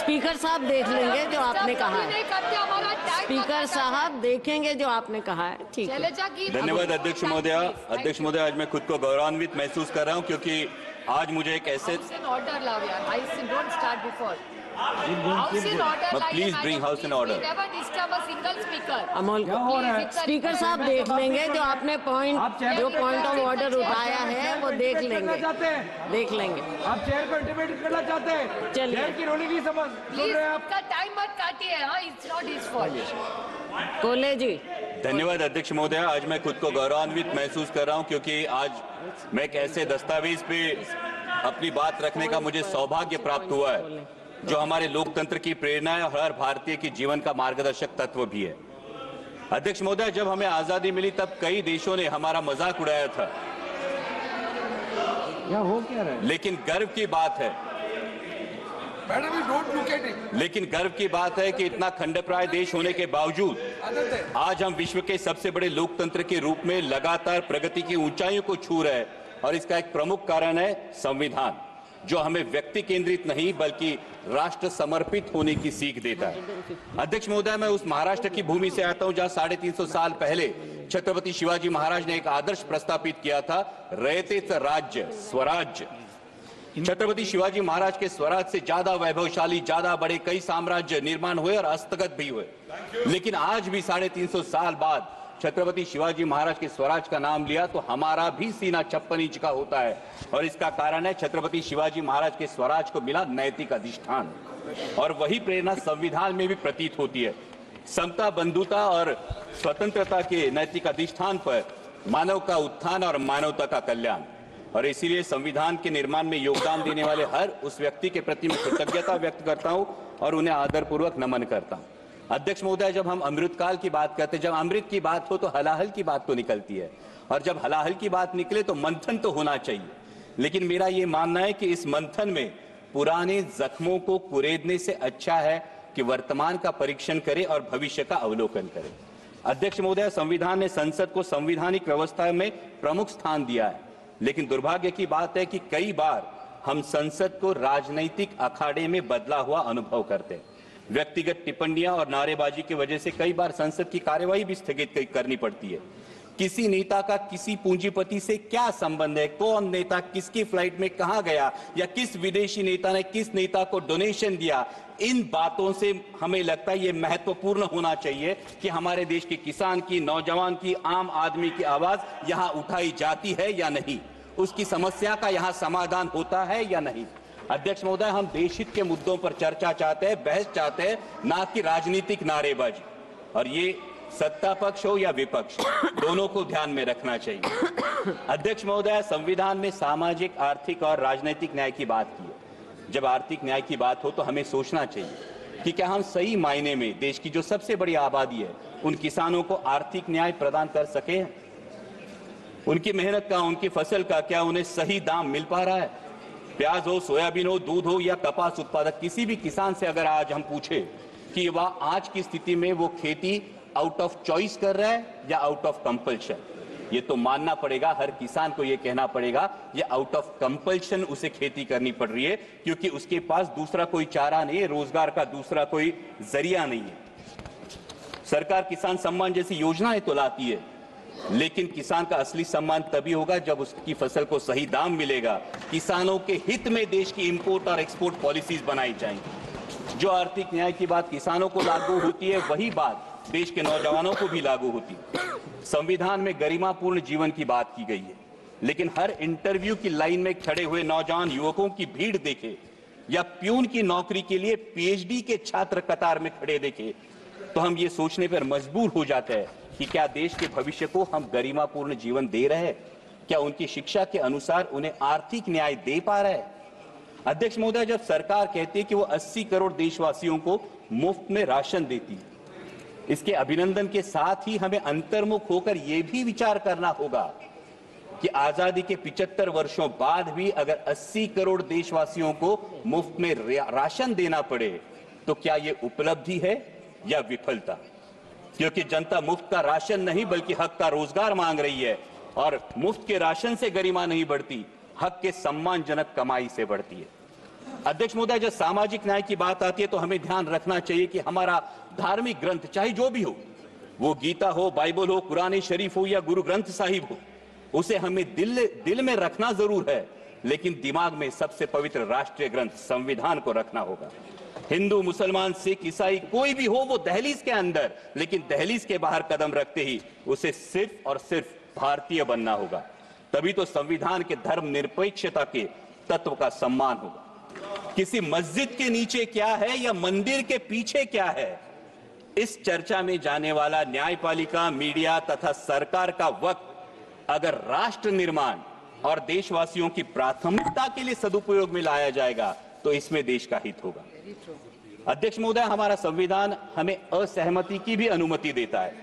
Speaker साहब देख लेंगे जो आपने कहा है। स्पीकर साहब देखेंगे जो आपने कहा है। ठीक है, धन्यवाद अध्यक्ष महोदय। अध्यक्ष महोदय, आज मैं खुद को गौरवान्वित महसूस कर रहा हूं क्योंकि आज मुझे एक ऐसे please bring house in order. Amol, speaker साहब देख लेंगे जो आपने पॉइंट ऑफ ऑर्डर उठाया है वो देख लेंगे। आप चेयर को इंटिमेट करना चाहते हैं। चलिए, चेयर की रोलिंग नहीं सुन रहे आप। टाइम मत काटिए। It's not his fault. कोले जी। धन्यवाद अध्यक्ष महोदय। आज मैं खुद को गौरवान्वित महसूस कर रहा हूं क्योंकि आज मैं एक ऐसे दस्तावेज पे अपनी बात रखने का मुझे सौभाग्य प्राप्त हुआ है जो हमारे लोकतंत्र की प्रेरणा है और हर भारतीय के जीवन का मार्गदर्शक तत्व भी है। अध्यक्ष महोदय, जब हमें आजादी मिली तब कई देशों ने हमारा मजाक उड़ाया था, क्या हो क्या रहा है? लेकिन गर्व की बात है लेकिन गर्व की बात है कि इतना खंडप्राय देश होने के बावजूद आज हम विश्व के सबसे बड़े लोकतंत्र के रूप में लगातार प्रगति की ऊंचाइयों को छू रहे हैं। और इसका एक प्रमुख कारण है संविधान, जो हमें व्यक्ति केंद्रित नहीं बल्कि राष्ट्र समर्पित होने की सीख देता है। अध्यक्ष महोदय, मैं उस महाराष्ट्र की भूमि से आता हूं जहां 350 साल पहले छत्रपति शिवाजी महाराज ने एक आदर्श प्रस्तापित किया था, रयतेच राज्य स्वराज्य। छत्रपति शिवाजी महाराज के स्वराज से ज्यादा वैभवशाली, ज्यादा बड़े कई साम्राज्य निर्माण हुए और हस्तगत भी हुए, लेकिन आज भी 350 साल बाद छत्रपति शिवाजी महाराज के स्वराज का नाम लिया तो हमारा भी सीना 56 इंच का होता है। और इसका कारण है छत्रपति शिवाजी महाराज के स्वराज को मिला नैतिक अधिष्ठान, और वही प्रेरणा संविधान में भी प्रतीत होती है। समता, बंधुता और स्वतंत्रता के नैतिक अधिष्ठान पर मानव का उत्थान और मानवता का कल्याण। और इसीलिए संविधान के निर्माण में योगदान देने वाले हर उस व्यक्ति के प्रति मैं कृतज्ञता व्यक्त करता हूं और उन्हें आदरपूर्वक नमन करता हूं। अध्यक्ष महोदय, जब हम अमृतकाल की बात करते हैं, जब अमृत की बात हो तो हलाहल की बात तो निकलती है, और जब हलाहल की बात निकले तो मंथन तो होना चाहिए। लेकिन मेरा ये मानना है कि इस मंथन में पुराने जख्मों को कुरेदने से अच्छा है कि वर्तमान का परीक्षण करें और भविष्य का अवलोकन करें। अध्यक्ष महोदय, संविधान ने संसद को संवैधानिक व्यवस्था में प्रमुख स्थान दिया है, लेकिन दुर्भाग्य की बात है कि कई बार हम संसद को राजनीतिक अखाड़े में बदला हुआ अनुभव करते हैं। व्यक्तिगत टिप्पणियां और नारेबाजी की वजह से कई बार संसद की कार्यवाही भी स्थगित करनी पड़ती है। किसी नेता का किसी पूंजीपति से क्या संबंध है, कौन नेता किसकी फ्लाइट में कहां गया, या किस विदेशी नेता ने किस नेता को डोनेशन दिया, इन बातों से हमें लगता है ये महत्वपूर्ण होना चाहिए कि हमारे देश के किसान की, नौजवान की, आम आदमी की आवाज यहां उठाई जाती है या नहीं, उसकी समस्या का यहां समाधान होता है या नहीं। अध्यक्ष महोदय, हम देशहित के मुद्दों पर चर्चा चाहते हैं, बहस चाहते हैं, ना कि राजनीतिक नारेबाजी। और ये सत्ता पक्ष हो या विपक्ष, दोनों को ध्यान में रखना चाहिए। अध्यक्ष महोदय, संविधान में सामाजिक, आर्थिक और राजनीतिक न्याय की बात की है। जब आर्थिक न्याय की बात हो तो हमें सोचना चाहिए कि क्या हम सही मायने में देश की जो सबसे बड़ी आबादी है उन किसानों को आर्थिक न्याय प्रदान कर सके। उनकी मेहनत का, उनकी फसल का क्या उन्हें सही दाम मिल पा रहा है। प्याज हो, सोयाबीन हो, दूध हो या कपास उत्पादक, किसी भी किसान से अगर आज हम पूछे कि वह आज की स्थिति में वो खेती आउट ऑफ चॉइस कर रहा है या आउट ऑफ कंपल्शन, ये तो मानना पड़ेगा, हर किसान को ये कहना पड़ेगा ये आउट ऑफ कंपल्शन उसे खेती करनी पड़ रही है, क्योंकि उसके पास दूसरा कोई चारा नहीं है, रोजगार का दूसरा कोई जरिया नहीं है। सरकार किसान सम्मान जैसी योजनाएं तो लाती है, लेकिन किसान का असली सम्मान तभी होगा जब उसकी फसल को सही दाम मिलेगा। किसानों के हित में देश की इंपोर्ट और एक्सपोर्ट पॉलिसीज बनाई जाएंगी। जो आर्थिक न्याय की बात किसानों को लागू होती है, वही बात देश के नौजवानों को भी लागू होती है। संविधान में गरिमापूर्ण जीवन की बात की गई है, लेकिन हर इंटरव्यू की लाइन में खड़े हुए नौजवान युवकों की भीड़ देखे या प्यून की नौकरी के लिए पीएचडी के छात्र कतार में खड़े देखे तो हम ये सोचने पर मजबूर हो जाते हैं कि क्या देश के भविष्य को हम गरिमापूर्ण जीवन दे रहे हैं, क्या उनकी शिक्षा के अनुसार उन्हें आर्थिक न्याय दे पा रहे हैं। अध्यक्ष महोदय, जब सरकार कहती है कि वो 80 करोड़ देशवासियों को मुफ्त में राशन देती है, इसके अभिनंदन के साथ ही हमें अंतर्मुख होकर यह भी विचार करना होगा कि आजादी के 75 वर्षों बाद भी अगर 80 करोड़ देशवासियों को मुफ्त में राशन देना पड़े तो क्या यह उपलब्धि है या विफलता। क्योंकि जनता मुफ्त का राशन नहीं बल्कि हक का रोजगार मांग रही है, और मुफ्त के राशन से गरिमा नहीं बढ़ती, हक के सम्मानजनक कमाई से बढ़ती है। अध्यक्ष महोदय, जब सामाजिक न्याय की बात आती है तो हमें ध्यान रखना चाहिए कि हमारा धार्मिक ग्रंथ चाहे जो भी हो, वो गीता हो, बाइबल हो, कुरान शरीफ हो या गुरु ग्रंथ साहिब हो, उसे हमें दिल में रखना जरूर है, लेकिन दिमाग में सबसे पवित्र राष्ट्रीय ग्रंथ संविधान को रखना होगा। हिंदू, मुसलमान, सिख, ईसाई कोई भी हो, वो दहलीज के अंदर, लेकिन दहलीज के बाहर कदम रखते ही उसे सिर्फ और सिर्फ भारतीय बनना होगा। तभी तो संविधान के धर्मनिरपेक्षता के तत्व का सम्मान होगा। किसी मस्जिद के नीचे क्या है या मंदिर के पीछे क्या है, इस चर्चा में जाने वाला न्यायपालिका, मीडिया तथा सरकार का वक्त अगर राष्ट्र निर्माण और देशवासियों की प्राथमिकता के लिए सदुपयोग में लाया जाएगा तो इसमें देश का हित होगा। अध्यक्ष महोदय, हमारा संविधान हमें असहमति की भी अनुमति देता है,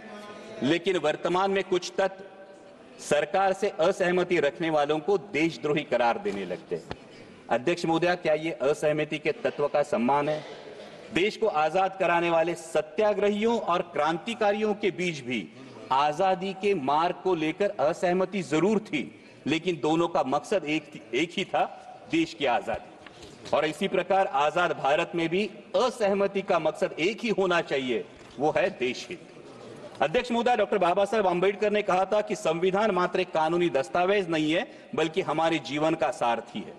लेकिन वर्तमान में कुछ तत्व सरकार से असहमति रखने वालों को देशद्रोही करार देने लगते हैं। अध्यक्ष महोदय, क्या ये असहमति के तत्व का सम्मान है? देश को आजाद कराने वाले सत्याग्रहियों और क्रांतिकारियों के बीच भी आजादी के मार्ग को लेकर असहमति जरूर थी, लेकिन दोनों का मकसद एक ही था, देश की आजादी। और इसी प्रकार आजाद भारत में भी असहमति का मकसद एक ही होना चाहिए, वो है देश हित। अध्यक्ष महोदय, डॉक्टर बाबा साहब आंबेडकर ने कहा था कि संविधान मात्र एक कानूनी दस्तावेज नहीं है, बल्कि हमारे जीवन का सारथी है।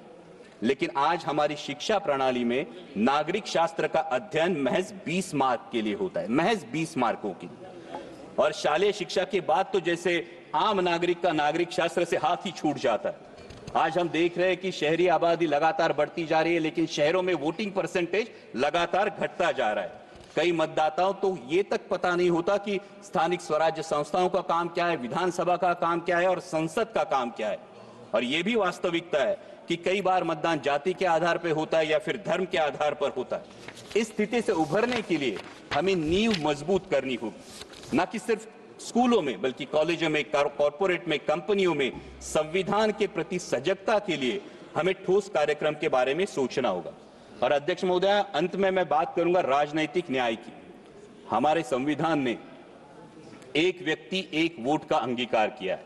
लेकिन आज हमारी शिक्षा प्रणाली में नागरिक शास्त्र का अध्ययन महज 20 मार्क के लिए होता है, महज 20 मार्कों की। और शालेय शिक्षा के बाद तो जैसे आम नागरिक का नागरिक शास्त्र से हाथ ही छूट जाता है। आज हम देख रहे हैं कि शहरी आबादी लगातार बढ़ती जा रही है, लेकिन शहरों में वोटिंग परसेंटेज लगातार घटता जा रहा है। कई मतदाताओं तो ये तक पता नहीं होता कि स्थानिक स्वराज्य संस्थाओं का काम क्या है, विधानसभा का काम क्या है और संसद का काम क्या है। और ये भी वास्तविकता है कि कई बार मतदान जाति के आधार पर होता है या फिर धर्म के आधार पर होता है। इस स्थिति से उभरने के लिए हमें नींव मजबूत करनी होगी, न कि सिर्फ स्कूलों में बल्कि कॉलेजों में, कॉर्पोरेट में, कंपनियों में संविधान के प्रति सजगता के लिए हमें ठोस कार्यक्रम के बारे में सोचना होगा। और अध्यक्ष महोदय, अंत में मैं बात करूंगा राजनीतिक न्याय की। हमारे संविधान ने एक व्यक्ति एक वोट का अंगीकार किया है,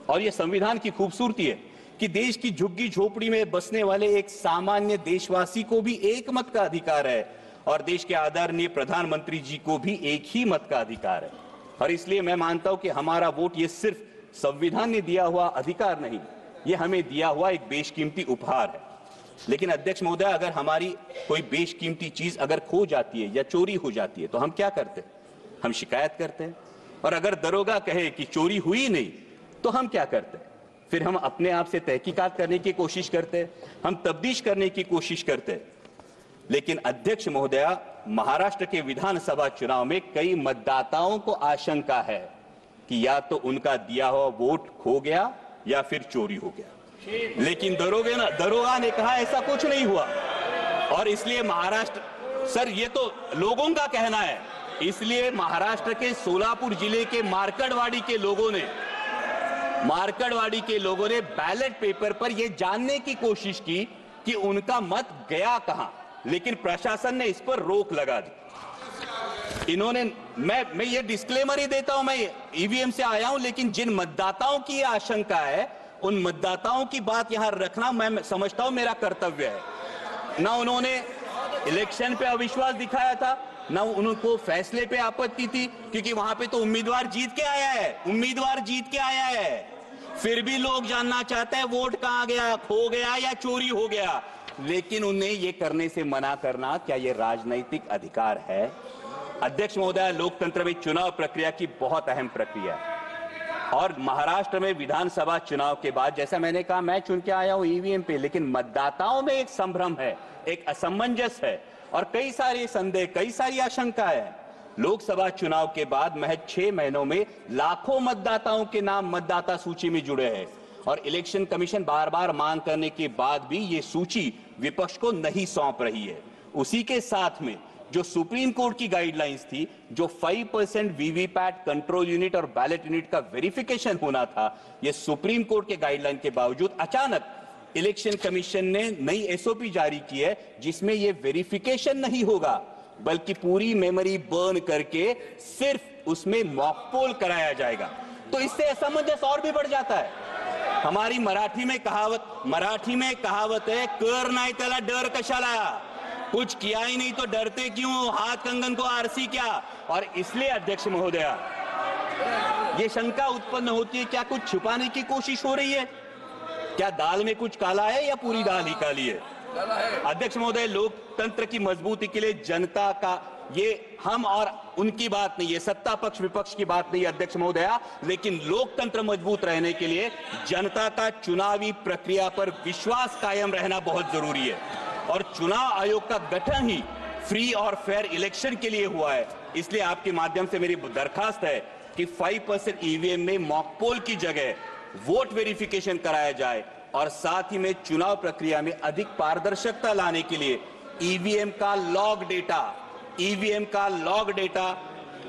और यह संविधान की खूबसूरती है कि देश की झुग्गी झोपड़ी में बसने वाले एक सामान्य देशवासी को भी एक मत का अधिकार है, और देश के आदरणीय प्रधानमंत्री जी को भी एक ही मत का अधिकार है। और इसलिए मैं मानता हूं कि हमारा वोट ये सिर्फ संविधान ने दिया हुआ अधिकार नहीं, ये हमें दिया हुआ एक बेशकीमती उपहार है। लेकिन अध्यक्ष महोदय, अगर हमारी कोई बेशकीमती चीज अगर खो जाती है या चोरी हो जाती है तो हम क्या करते हैं? हम शिकायत करते हैं। और अगर दरोगा कहे कि चोरी हुई नहीं तो हम क्या करते हैं? फिर हम अपने आप से तहकीकात करने की कोशिश करते हैं, हम तफ्तीश करने की कोशिश करते हैं। लेकिन अध्यक्ष महोदया, महाराष्ट्र के विधानसभा चुनाव में कई मतदाताओं को आशंका है कि या तो उनका दिया हुआ वोट खो गया या फिर चोरी हो गया। लेकिन दरोगा ने कहा ऐसा कुछ नहीं हुआ। और इसलिए महाराष्ट्र, सर ये तो लोगों का कहना है, इसलिए महाराष्ट्र के सोलापुर जिले के मार्कड़वाड़ी के लोगों ने बैलेट पेपर पर यह जानने की कोशिश की कि उनका मत गया कहां, लेकिन प्रशासन ने इस पर रोक लगा दी। इन्होंने, मैं ये डिस्क्लेमर ही देता हूं, मैं ईवीएम से आया हूं, लेकिन जिन मतदाताओं की यह आशंका है उन मतदाताओं की बात यहां रखना मैं समझता हूं मेरा कर्तव्य है। ना उन्होंने इलेक्शन पे अविश्वास दिखाया था, ना उनको फैसले पे आपत्ति थी, क्योंकि वहां पे तो उम्मीदवार जीत के आया है। फिर भी लोग जानना चाहते हैं वोट कहां गया, खो गया या चोरी हो गया। लेकिन उन्हें यह करने से मना करना, क्या यह राजनीतिक अधिकार है? अध्यक्ष महोदय, लोकतंत्र में चुनाव प्रक्रिया की बहुत अहम प्रक्रिया है। और महाराष्ट्र में विधानसभा चुनाव के बाद, जैसा मैंने कहा, मैं चुन के आया हूं ईवीएम पे, लेकिन मतदाताओं में एक संभ्रम है, एक असमंजस है और कई सारे संदेह, कई सारी आशंकाएं हैं। लोकसभा चुनाव के बाद महज 6 महीनों में लाखों मतदाताओं के नाम मतदाता सूची में जुड़े हैं, और इलेक्शन कमीशन बार बार मांग करने के बाद भी ये सूची विपक्ष को नहीं सौंप रही है। उसी के साथ में जो सुप्रीम कोर्ट की गाइडलाइंस थी, जो 5% वीवीपैट कंट्रोल यूनिट और बैलेट यूनिट का वेरिफिकेशन होना था, ये सुप्रीम कोर्ट के गाइडलाइन के बावजूद अचानक इलेक्शन कमीशन ने नई एसओपी जारी की है, जिसमें ये वेरिफिकेशन नहीं होगा, बल्कि पूरी मेमोरी बर्न करके सिर्फ उसमें मॉक पोल कराया जाएगा। तो इससे असमंजस और भी बढ़ जाता है। हमारी मराठी में कहावत है, कर नाही त्याला डर कशाला, कुछ किया ही नहीं तो डरते क्यों, हाथ कंगन को आरसी क्या। और इसलिए अध्यक्ष महोदया, ये शंका उत्पन्न होती है, क्या कुछ छुपाने की कोशिश हो रही है, क्या दाल में कुछ काला है या पूरी दाल ही काली है। अध्यक्ष महोदय, लोकतंत्र की मजबूती के लिए जनता का, ये हम और उनकी बात नहीं है, सत्ता पक्ष विपक्ष की बात नहीं है अध्यक्ष महोदया, लेकिन लोकतंत्र मजबूत रहने के लिए जनता का चुनावी प्रक्रिया पर विश्वास कायम रहना बहुत जरूरी है। और चुनाव आयोग का गठन ही फ्री और फेयर इलेक्शन के लिए हुआ है। इसलिए आपके माध्यम से मेरी दरखास्त है कि 5% ईवीएम में मॉकपोल की जगह वोट वेरिफिकेशन कराया जाए और साथ ही में चुनाव प्रक्रिया में अधिक पारदर्शिता लाने के लिए ईवीएम का लॉग डेटा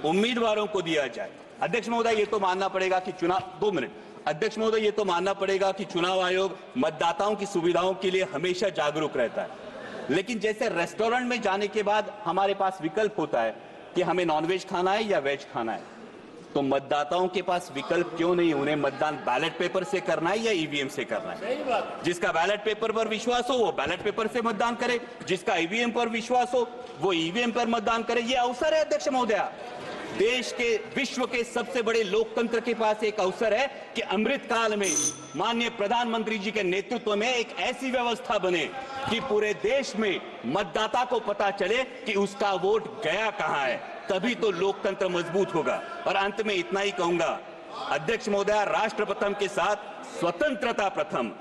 उम्मीदवारों को दिया जाए। अध्यक्ष महोदय, ये तो मानना पड़ेगा कि अध्यक्ष महोदय, ये तो मानना पड़ेगा कि चुनाव आयोग मतदाताओं की सुविधाओं के लिए हमेशा जागरूक रहता है, लेकिन जैसे रेस्टोरेंट में जाने के बाद हमारे पास विकल्प होता है कि हमें नॉनवेज खाना है या वेज खाना है, तो मतदाताओं के पास विकल्प क्यों नहीं, उन्हें मतदान बैलेट पेपर से करना है या ईवीएम से करना है। जिसका बैलेट पेपर पर विश्वास हो वो बैलेट पेपर से मतदान करे, जिसका ईवीएम पर विश्वास हो वो ईवीएम पर मतदान करे। ये अवसर है अध्यक्ष महोदया, देश के, विश्व के सबसे बड़े लोकतंत्र के पास एक अवसर है कि अमृत काल में माननीय प्रधानमंत्री जी के नेतृत्व में एक ऐसी व्यवस्था बने कि पूरे देश में मतदाता को पता चले कि उसका वोट गया कहां है, तभी तो लोकतंत्र मजबूत होगा। और अंत में इतना ही कहूंगा अध्यक्ष महोदया, राष्ट्र प्रथम के साथ स्वतंत्रता प्रथम,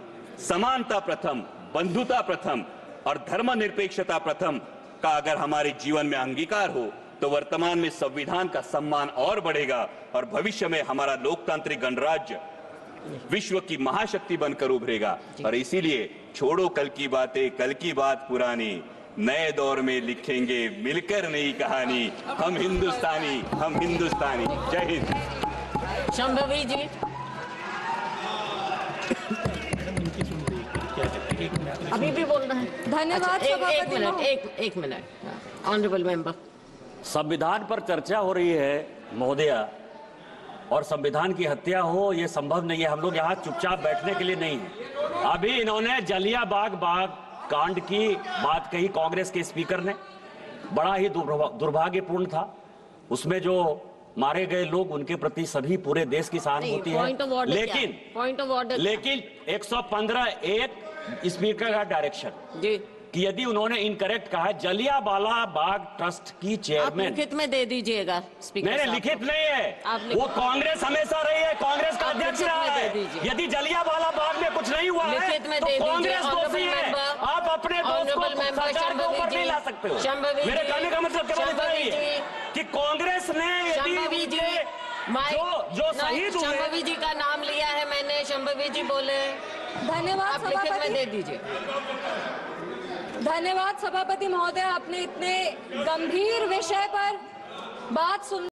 समानता प्रथम, बंधुता प्रथम और धर्मनिरपेक्षता प्रथम का अगर हमारे जीवन में अंगीकार हो तो वर्तमान में संविधान का सम्मान और बढ़ेगा और भविष्य में हमारा लोकतांत्रिक गणराज्य विश्व की महाशक्ति बनकर उभरेगा। और इसीलिए छोड़ो कल की बातें, कल की बात पुरानी, नए दौर में लिखेंगे मिलकर नई कहानी, हम हिंदुस्तानी। जय हिंद। शंभवी जी, अभी भी बोल रहे हैं। धन्यवाद। एक मिनट ऑनरेबल मेंबर। संविधान पर चर्चा हो रही है महोदया, और संविधान की हत्या हो ये संभव नहीं है। हम लोग यहाँ चुपचाप बैठने के लिए नहीं है। अभी इन्होंने जलियांवाला बाग कांड की बात कही कांग्रेस के स्पीकर ने, बड़ा ही दुर्भाग्यपूर्ण था। उसमें जो मारे गए लोग, उनके प्रति सभी पूरे देश की सहानुभूति है, लेकिन 115(1) स्पीकर का डायरेक्शन जी कि यदि उन्होंने इनकरेक्ट कहा है, जलियांवाला बाग ट्रस्ट की चेयरमैन, लिखित में दे दीजिएगा स्पीकर। नहीं, लिखित नहीं है, वो कांग्रेस हमेशा रही है, कांग्रेस का अध्यक्ष रहा है। यदि जलियांवाला बाग में कुछ नहीं हुआ है तो कांग्रेस दोषी है। आप अपने दोस्त को सरकार के ऊपर नहीं ला सकते हो। मेरे कहने का मतलब केवल इतना ही है कि कांग्रेस ने यदि जो शहीद हुए, शंभवी जी का नाम लिया है मैंने, शंभवी जी बोले। धन्यवाद। आप लिखित में दे दीजिए। धन्यवाद सभापति महोदय, आपने इतने गंभीर विषय पर बात सुन